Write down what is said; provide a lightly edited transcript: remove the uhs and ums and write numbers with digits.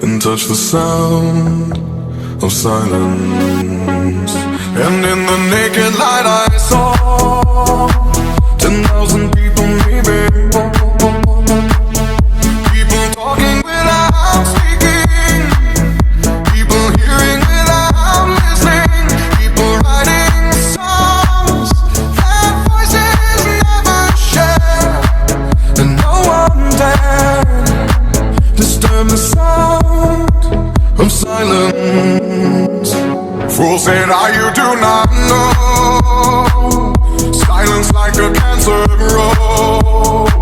and touch the sound of silence. And in the naked light I saw 10,000 people maybe, people talking without speaking, people hearing without listening, people writing songs that voices never share, and no one dared disturb the sound of silence. Fool said, you do not know, silence like a cancer grows.